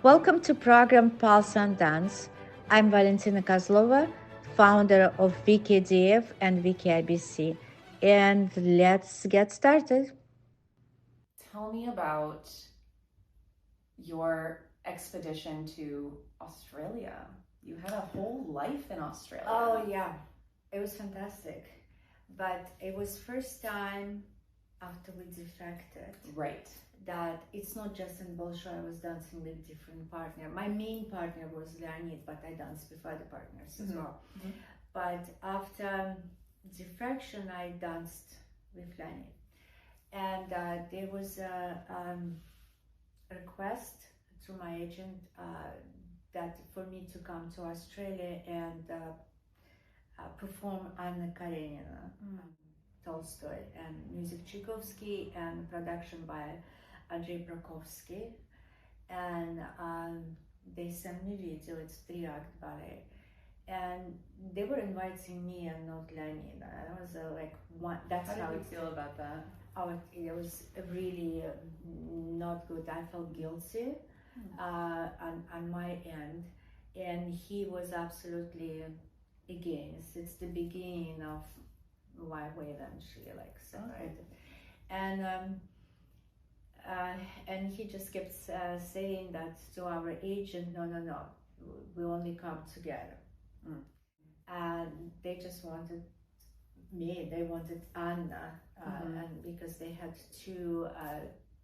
Welcome to program Pulse and Dance. I'm Valentina Kozlova, founder of VKDF and VKIBC. And let's get started. Tell me about your expedition to Australia. You had a whole life in Australia. Oh yeah, it was fantastic. But it was first time after we defected Right. that it's not just in Bolshoi, I was dancing with different partner. My main partner was Leonid, but I danced with other partners as well. Mhm. But after defection, I danced with Leonid. And there was a request through my agent that for me to come to Australia and perform Anna Karenina, Tolstoy, and music Tchaikovsky, and production by Andrei Brakovsky. And they sent me video. It's 3-act ballet, and they were inviting me and not Leonid. I was like, one. That's How did you feel about that? Oh, it was really not good. I felt guilty on my end, and he was absolutely against. It's the beginning of why we eventually like separated, and he just kept saying that to our agent, no, we only come together. And they just wanted me, they wanted Anna, and because they had two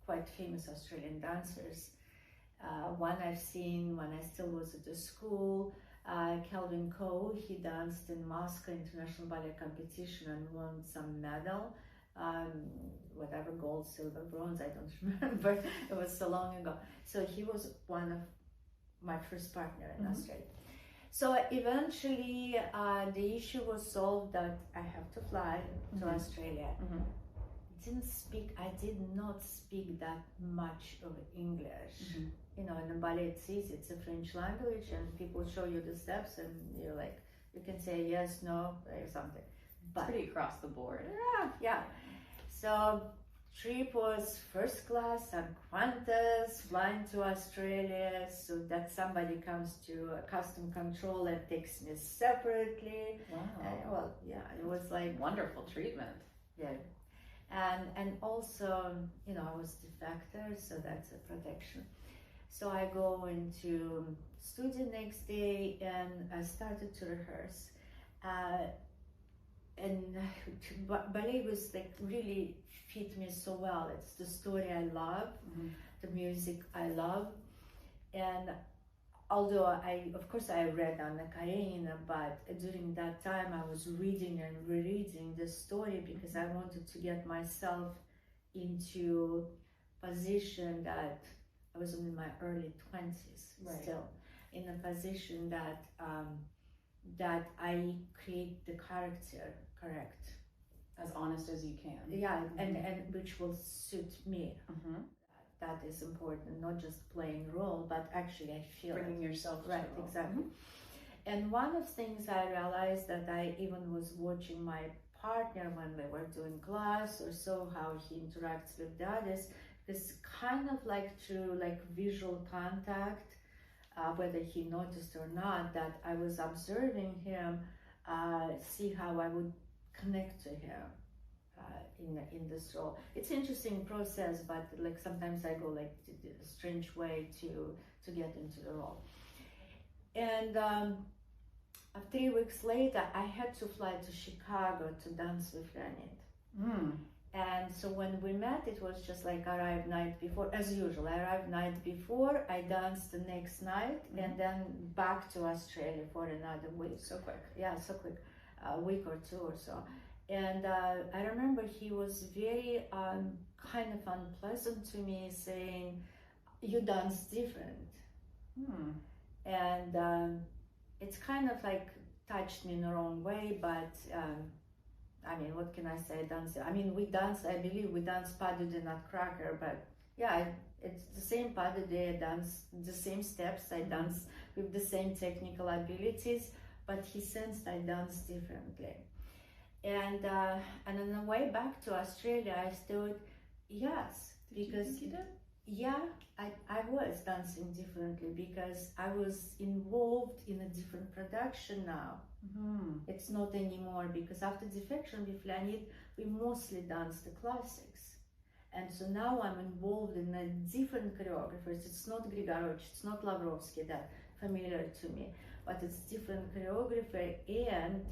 quite famous Australian dancers. One I've seen when I still was at the school, Calvin Coe. He danced in Moscow International Ballet Competition and won some medal, whatever, gold, silver, bronze, I don't remember. It was so long ago. So he was one of my first partner in Australia. So eventually the issue was solved that I have to fly to Australia. I did not speak that much of English. You know, in the ballet it's easy, it's a French language and people show you the steps and you're like, you can say yes, no, or something. But pretty across the board. Yeah. So trip was first class and Qantas, flying to Australia, so that somebody comes to custom control and takes me separately. Wow. Well, yeah, it was like wonderful treatment. Yeah. And also, you know, I was defector, so that's a protection. So I go into studio next day and I started to rehearse. And ballet was like really fit me so well. It's the story I love, the music I love, and although of course I read Anna Karenina, but during that time I was reading and rereading the story because I wanted to get myself into position that I was in my early 20s, right. Still in a position that that I create the character correct, as honest as you can. Yeah, and which will suit me. That is important, not just playing role, but actually I feel bringing yourself right, exactly. And one of the things I realized that I even was watching my partner when we were doing class or so, how he interacts with the others, this kind of like through like visual contact, whether he noticed or not, that I was observing him, see how I would connect to him in this role. It's an interesting process, but like sometimes I go like a strange way to get into the role. And 3 weeks later, I had to fly to Chicago to dance with Leonid. And so when we met, it was just like arrived night before, as usual. I arrived night before, I danced the next night, and then back to Australia for another week. So quick. Yeah, so quick, a week or two or so. And I remember he was very kind of unpleasant to me, saying, "You dance different." And it's kind of like touched me in the wrong way, but I mean, what can I say? Dance. I mean, we dance. I believe we dance pas de deux nutcracker, but yeah, it's the same pas de deux. I dance the same steps. I dance with the same technical abilities, but he sensed I dance differently. And on the way back to Australia, I thought, yes, Did because you think you did? Yeah, I was dancing differently because I was involved in a different production now. It's not anymore, because after defection with Leonid, we mostly dance the classics. And so now I'm involved in a different choreographers. It's not Grigorovich, it's not Lavrovsky, that familiar to me, but it's different choreographer, and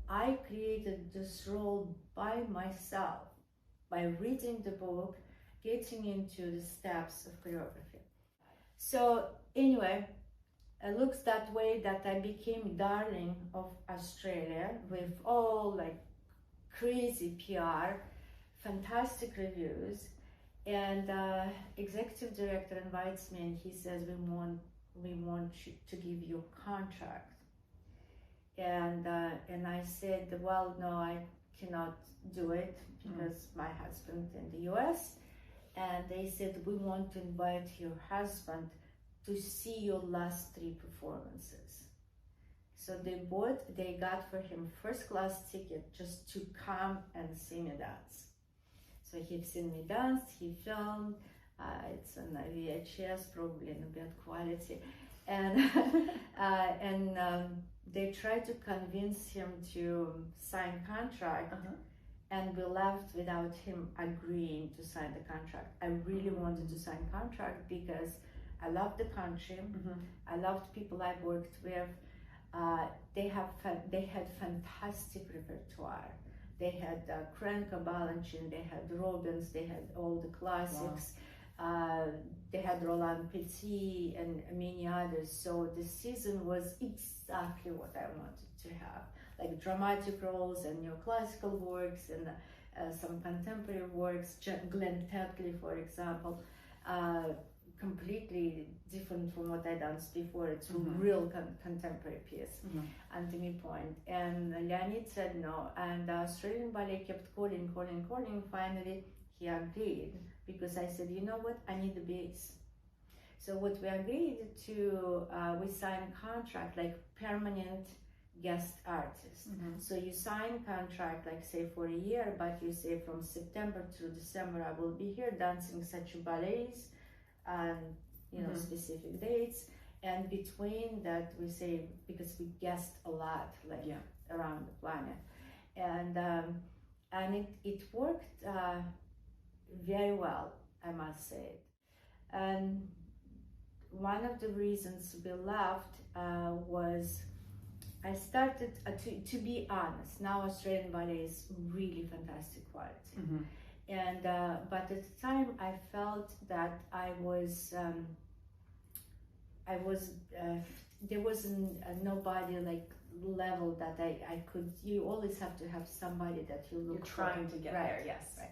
I created this role by myself, by reading the book, getting into the steps of choreography. So anyway, it looks that way that I became darling of Australia with all like crazy PR, fantastic reviews, and executive director invites me and he says, we want you to give you a contract. And I said, well, no, I cannot do it because my husband in the US. And they said, we want to invite your husband to see your last 3 performances. So they got for him first class ticket just to come and see me dance. So he's seen me dance, he filmed, it's on a VHS, probably in a bad quality. And, they tried to convince him to sign contract. And we left without him agreeing to sign the contract. I really wanted to sign contract because I loved the country. I loved people I worked with. They had fantastic repertoire. They had Krenka, Balanchine, they had Robbins, they had all the classics. Wow. They had Roland Petit and many others. So the season was exactly what I wanted to have. Like dramatic roles and neoclassical works and some contemporary works. Glenn Tetley, for example, completely different from what I danced before. It's a real contemporary piece, Anthony Point. And Leonid said no, and the Australian Ballet kept calling. Finally, he agreed, because I said, you know what, I need the base. So what we agreed to, we signed contract like permanent guest artist. So you sign contract like say for a year, but you say from September to December I will be here dancing such ballets and specific dates, and between that we say, because we guest a lot like around the planet, and it worked very well, I must say. And one of the reasons we left was I started to be honest. Now Australian ballet is really fantastic quality, and but at the time I felt that there wasn't nobody like level that I could. You always have to have somebody that you look. You're trying to get there, yes. Right.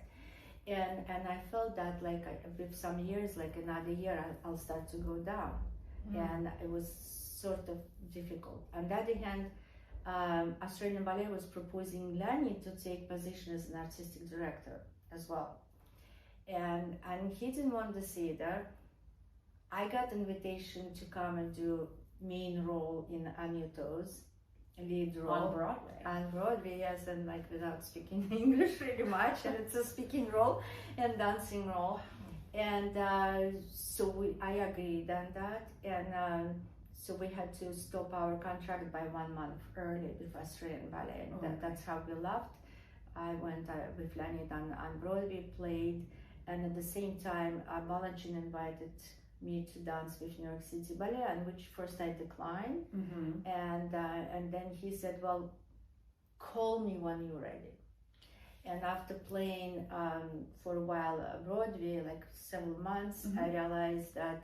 And I felt that like with some years, like another year, I'll start to go down, and it was sort of difficult. On the other hand, Australian Ballet was proposing Leonid to take position as an artistic director as well, and he didn't want to see that. I got invitation to come and do main role in On Your Toes, lead role on Broadway. On Broadway, yes, and like without speaking English really much, and it's a speaking role and dancing role, and so I agreed on that, and so we had to stop our contract by 1 month early with Australian Ballet, and that's how we left. I went with Leonid on Broadway, played, and at the same time, Balanchine invited me to dance with New York City Ballet, and which first I declined, and then he said, well, call me when you're ready. And after playing for a while Broadway, like several months, I realized that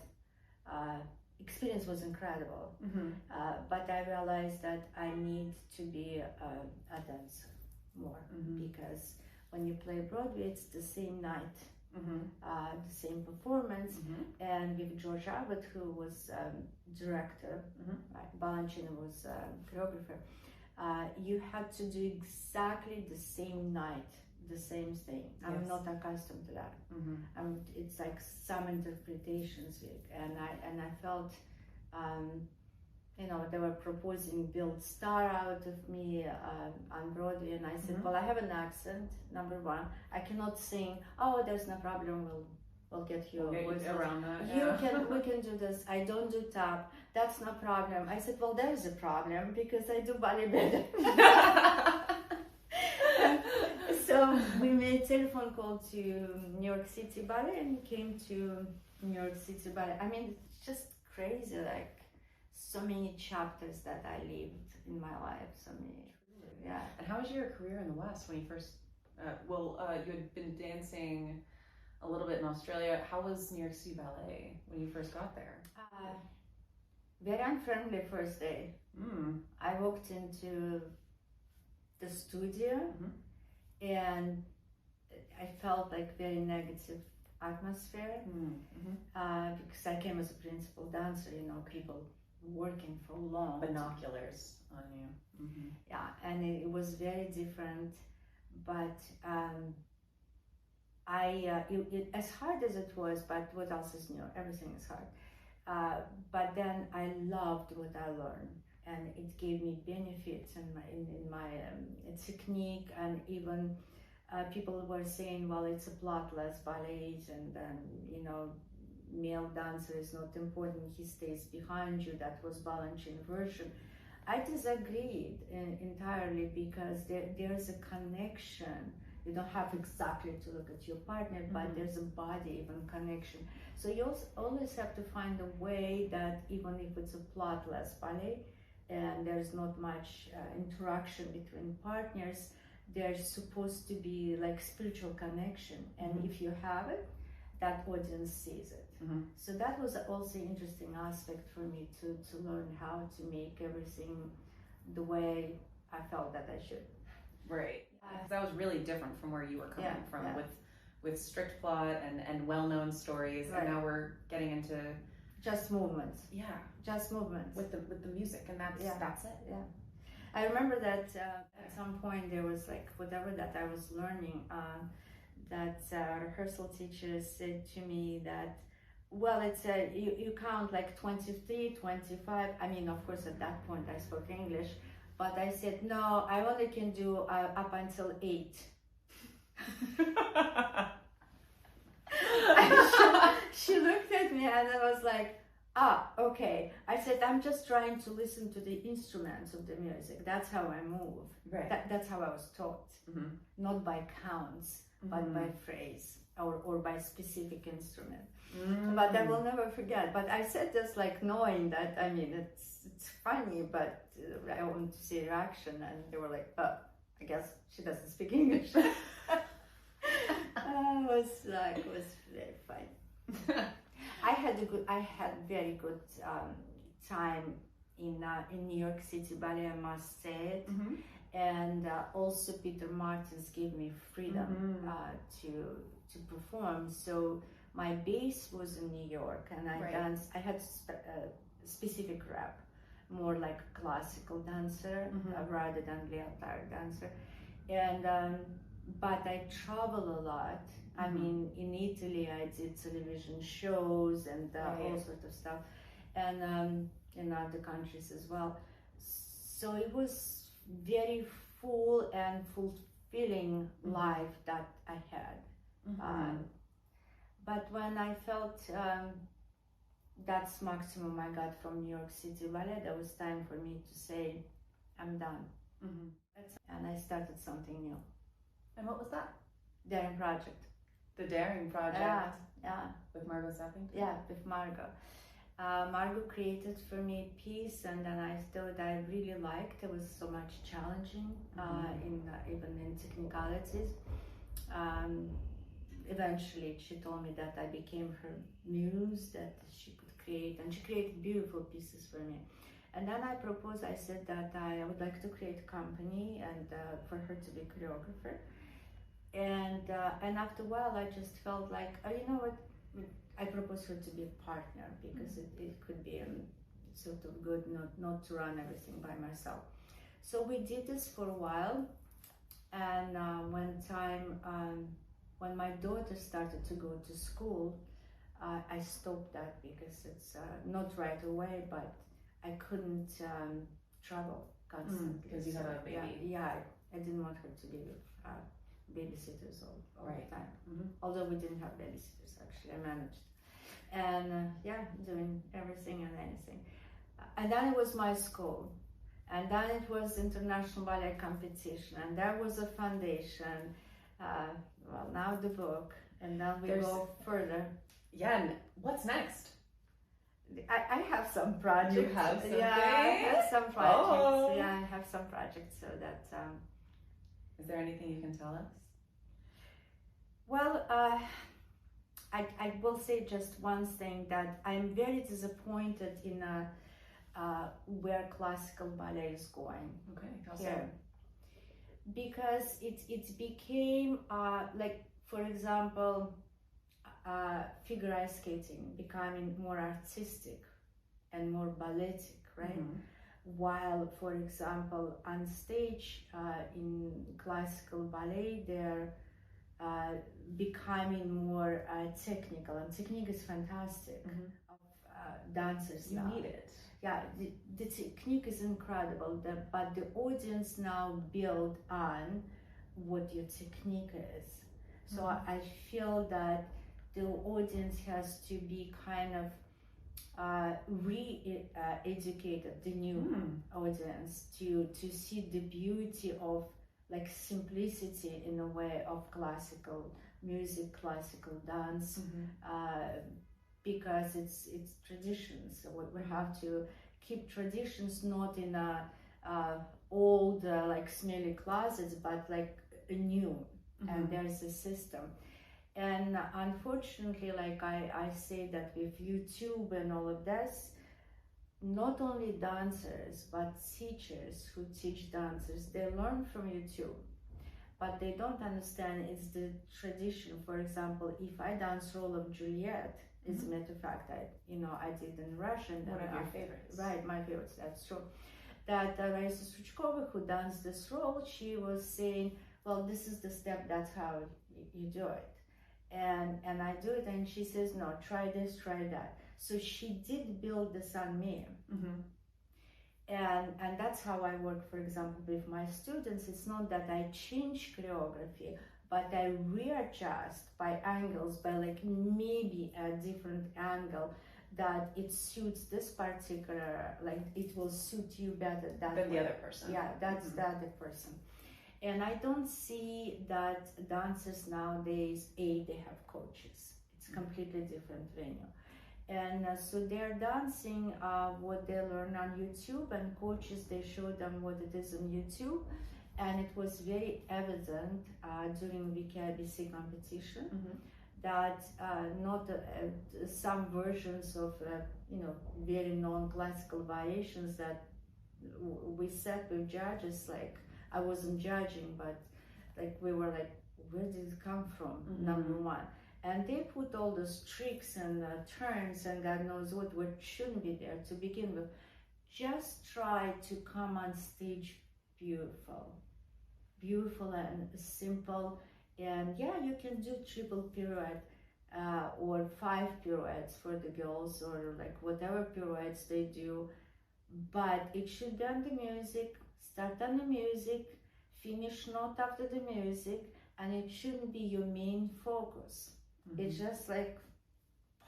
experience was incredible, but I realized that I need to be a dancer more, because when you play Broadway, it's the same night, the same performance, and with George Abbott, who was director, Balanchine was choreographer, you had to do exactly the same night, the same thing. I'm not accustomed to that. It's like some interpretations, and I felt, they were proposing build star out of me on Broadway, and I said, well, I have an accent, number one. I cannot sing, oh, there's no problem, we'll get you We'll a get you around that. we can do this. I don't do tap. That's no problem. I said, well, there is a problem because I do ballet better. So we made a telephone call to New York City Ballet and came to New York City Ballet. I mean, it's just crazy, like so many chapters that I lived in my life. So many, yeah. And how was your career in the West when you first? You had been dancing a little bit in Australia. How was New York City Ballet when you first got there? Very unfriendly first day. Mm. I walked into the studio and I felt like very negative atmosphere because I came as a principal dancer, you know, people working for long. Binoculars on you. Mm-hmm. Yeah, and it was very different, but as hard as it was, but what else is new? Everything is hard. But then I loved what I learned, and it gave me benefits in my technique, and even people were saying, well, it's a plotless ballet, and then you know, male dancer is not important; he stays behind you. That was Balanchine version. I disagreed entirely because there is a connection. You don't have exactly to look at your partner, but there's a body even connection. So you always have to find a way that even if it's a plotless ballet and there's not much interaction between partners, there's supposed to be like spiritual connection. And if you have it, that audience sees it. So that was also interesting aspect for me to learn how to make everything the way I felt that I should. Right. Because that was really different from where you were coming from with strict plot and well-known stories, and now we're getting into just movements. Yeah, just movements with the music, and that's it. Yeah, I remember that at some point there was like whatever that I was learning. That rehearsal teacher said to me that, well, it's you count like 23, 25. I mean, of course, at that point I spoke English. But I said, no, I only can do up until 8. she looked at me and I was like, okay. I said, I'm just trying to listen to the instruments of the music. That's how I move. Right. That's how I was taught. Not by counts, but by phrase or by specific instrument. But I will never forget. But I said this like knowing that, I mean, it's funny, but I want to see reaction, and they were like, I guess she doesn't speak English. It was very fun. I had very good time in New York City Ballet, I must say it. And also Peter Martins gave me freedom to perform. So my base was in New York, and I danced. I had a specific rep, more like classical dancer rather than leotard dancer. And but I travel a lot. I mean, in Italy, I did television shows and all sorts of stuff, and in other countries as well. So it was very full and fulfilling life that I had. But when I felt that's maximum I got from New York City Ballet, there was time for me to say, I'm done. And I started something new. And what was that? Daring Project. The Daring Project? Yeah. With Margot Sappington? Yeah, with Margot. Margot created for me a piece, and then I thought I really liked. It was so much challenging, even in technicalities. Eventually, she told me that I became her muse, that she could create, and she created beautiful pieces for me. And then I proposed, I said that I would like to create a company and for her to be choreographer. And after a while, I just felt like, you know what, I proposed her to be a partner because it could be sort of good not to run everything by myself. So we did this for a while, and when my daughter started to go to school, I stopped that because it's not right away, but I couldn't travel constantly. Because you had a baby. Yeah, I didn't want her to be babysitters all Right. the time. Mhm. Although we didn't have babysitters, actually, I managed. And doing everything and anything. And then it was my school. And then it was international ballet competition. And there was a foundation. Well, now the book. And then we go further. Yeah, and what's next? I have some projects. You have something? Yeah, I have some projects. Oh. Yeah, I have some projects. So that. Is there anything you can tell us? Well, I will say just one thing, that I'm very disappointed in where classical ballet is going. Okay, how so? Here. Because it became like, for example, figure ice skating becoming more artistic and more balletic, right? Mhm. While, for example, on stage in classical ballet, they're becoming more technical, and technique is fantastic. Mhm. Of dancers You now. need it. Yeah, the technique is incredible, but the audience now build on what your technique is. So I feel that the audience has to be kind of re-educated, the new audience, to see the beauty of like simplicity in a way of classical music, classical dance, because it's traditions. So we have to keep traditions, not in a old like smelly closets, but like a new. And there's a system. And unfortunately, like I say that with YouTube and all of this, not only dancers, but teachers who teach dancers, they learn from YouTube, but they don't understand it's the tradition. For example, if I dance role of Juliet, as a matter of fact, I did in Russian. One of your favorites. Right, my favorites, that's true. That Raisa Suchkova, who danced this role, she was saying, well, this is the step, that's how you do it. And I do it, and she says, no, try this, try that. So she did build this on me. And that's how I work, for example, with my students. It's not that I change choreography, but I readjust by angles, by like maybe a different angle, that it suits this particular, like it will suit you better than the other person. Yeah, that's the other person. And I don't see that dancers nowadays, they have coaches. It's completely different venue. And so they're dancing what they learn on YouTube, and coaches, they show them what it is on YouTube. And it was very evident during VKIBC competition that not some versions of very non-classical variations that we sat with judges, like I wasn't judging, but like we were like, where did it come from? Number one. And they put all those tricks and turns and God knows what shouldn't be there to begin with. Just try to come on stage beautiful and simple. And yeah, you can do triple pirouette or 5 pirouettes for the girls, or like whatever pirouettes they do. But it should be on the music, start on the music, finish not after the music, and it shouldn't be your main focus. It's just like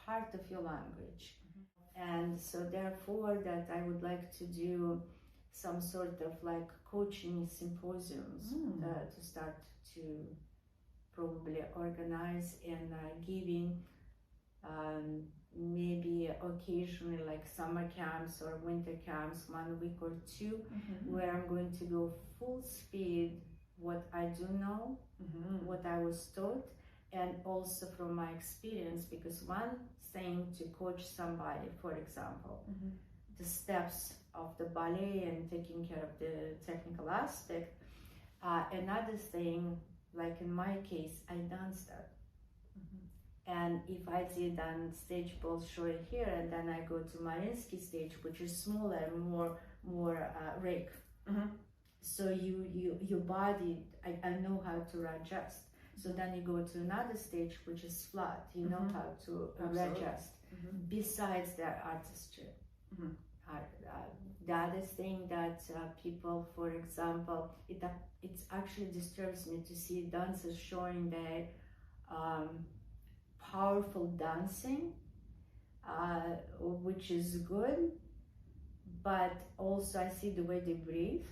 part of your language. And so therefore that I would like to do some sort of like coaching symposiums to start to probably organize, and giving maybe occasionally like summer camps or winter camps, 1 week or 2, where I'm going to go full speed what I do know, what I was taught, and also from my experience. Because one thing to coach somebody, for example, the steps of the ballet and taking care of the technical aspect. Another thing, like in my case, I danced that. And if I did on stage Bolshoi here, and then I go to Mariinsky stage, which is smaller, more rake. So your body, I know how to readjust. So then you go to another stage, which is flat. You know how to readjust. Besides their artistry, The other thing that people, for example, it actually disturbs me to see dancers showing their powerful dancing, which is good, but also I see the way they breathe.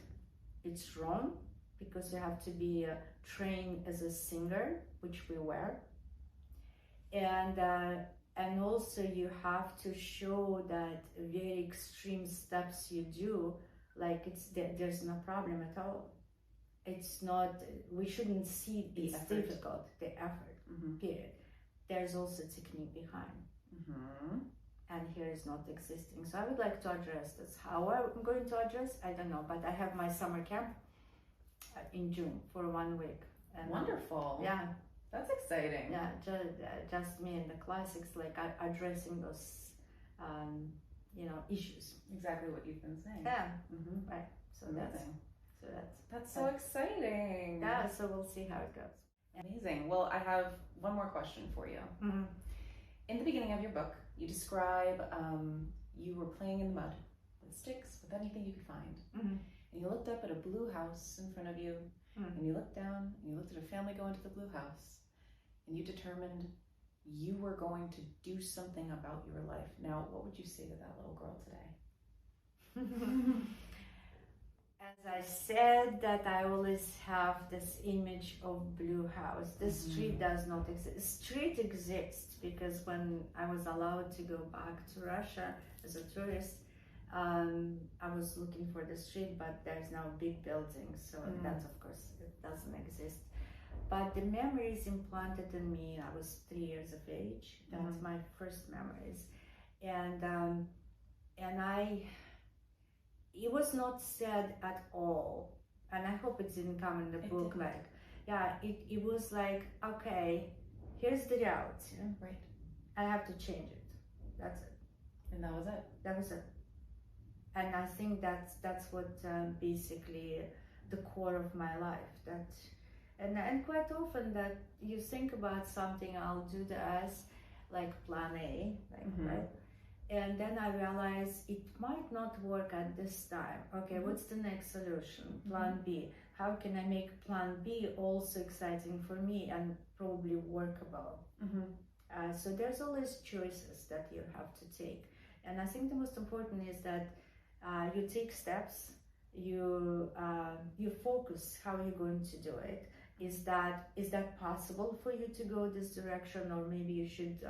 It's wrong, because you have to be trained as a singer, which we were, and also you have to show that very extreme steps you do, like there's no problem at all. It's not, we shouldn't see it's difficult, the effort, period. There's also technique behind. And here is not existing. So I would like to address this. How I'm going to address, I don't know, but I have my summer camp in June for 1 week. And wonderful. Yeah. That's exciting. Yeah, just me and the classics, like addressing those, issues. Exactly what you've been saying. Yeah, right. So amazing. That's so exciting. Yeah, so we'll see how it goes. Amazing. Well, I have one more question for you. In the beginning of your book, you describe you were playing in the mud with sticks, with anything you could find. And you looked up at a blue house in front of you, and you looked down, and you looked at a family going to the blue house, and you determined you were going to do something about your life. Now, what would you say to that little girl today? As I said, that I always have this image of blue house. The street does not exist. Street exists because when I was allowed to go back to Russia as a tourist, I was looking for the street, but there's now big buildings, so that of course it doesn't exist. But the memories implanted in me, I was 3 years of age. That's my first memories, and it was not said at all, and I hope it didn't come in the book. Like, it was like, okay, here's the route, right? I have to change it. That's it. And that was it. That was it. And I think that's what basically the core of my life. And quite often that you think about something, I'll do this, like plan A, right? And then I realize it might not work at this time. Okay, what's the next solution? Plan B. How can I make plan B also exciting for me and probably workable? So there's always choices that you have to take. And I think the most important is that you take steps, you focus how you're going to do it. Is that possible for you to go this direction, or maybe you should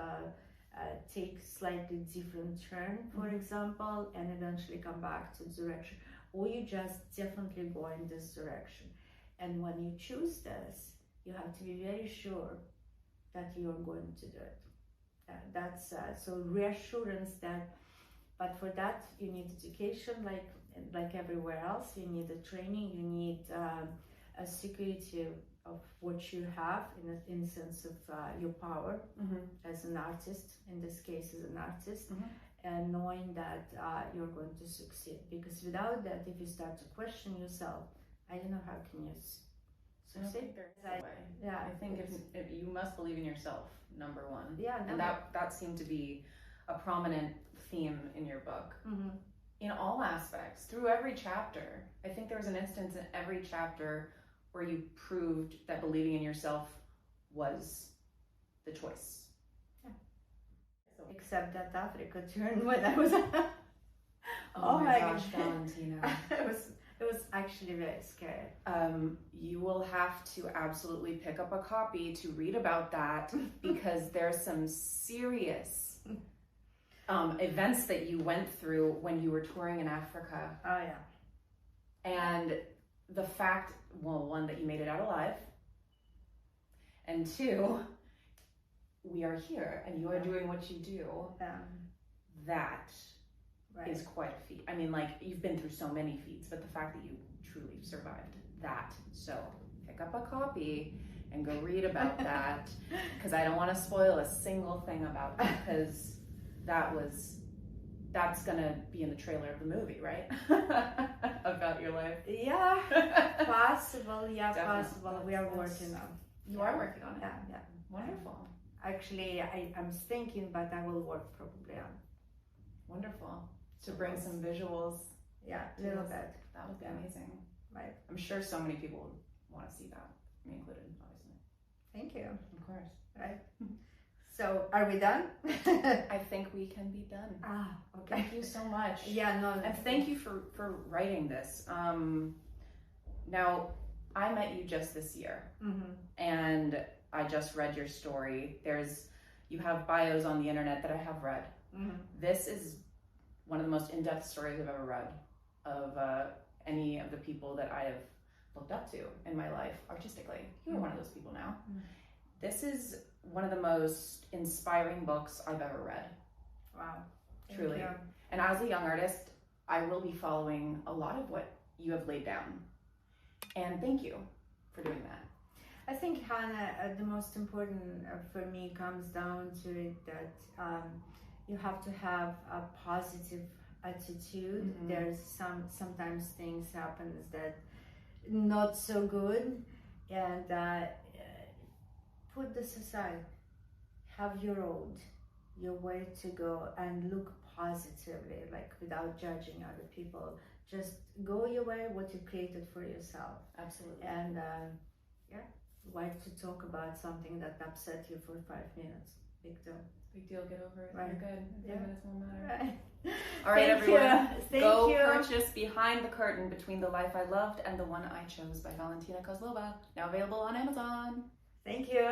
take slightly different turn, for example, and eventually come back to the direction, or you just definitely go in this direction. And when you choose this, you have to be very sure that you're going to do it. That's so reassurance that. But for that, you need education, like everywhere else. You need a training. You need a security of what you have in the sense of your power as an artist. In this case, as an artist, and knowing that you're going to succeed. Because without that, if you start to question yourself, I don't know how can you succeed. I think if you must believe in yourself, number one. And that seemed to be a prominent theme in your book. In all aspects, through every chapter. I think there was an instance in every chapter where you proved that believing in yourself was the choice. Except that Africa turned when I was oh my gosh, Valentina. It was actually very scary. You will have to absolutely pick up a copy to read about that, because there's some serious events that you went through when you were touring in Africa. Oh yeah. And the fact, well, one, that you made it out alive, and two, we are here and you are doing what you do. That is quite a feat. I mean, like, you've been through so many feats, but the fact that you truly survived that. So pick up a copy and go read about that, because I don't want to spoil a single thing about it, because that's gonna be in the trailer of the movie, right? About your life. Yeah, possible. Yeah, definitely. Possible. We are working on. You are working on it. Yeah. Wonderful. Actually, I'm thinking, but I will work probably on. Wonderful. to bring some visuals. Yeah, a little bit. That would be amazing. Right. I'm sure so many people would want to see that, me included, obviously. Thank you. Of course. Right. So, are we done? I think we can be done. Okay. Thank you so much. Yeah, no. And thank you for writing this. Now, I met you just this year, and I just read your story. You have bios on the internet that I have read. This is one of the most in-depth stories I've ever read of any of the people that I have looked up to in my life artistically. You are one of those people now. This is one of the most inspiring books I've ever read. Wow. Truly. And as a young artist, I will be following a lot of what you have laid down. And thank you for doing that. I think, Hannah, the most important for me comes down to it that you have to have a positive attitude. There's sometimes things happens that not so good, and put this aside. Have your road, your way to go, and look positively, like without judging other people. Just go your way, what you created for yourself. Absolutely. And why to talk about something that upset you for 5 minutes? Big deal. Big deal. Get over it. Right. You're good. 5 minutes won't matter. Right. All right, Thank everyone. you. Go Thank you. purchase Behind the Curtain Between the Life I Loved and the One I Chose by Valentina Kozlova. Now available on Amazon. Thank you.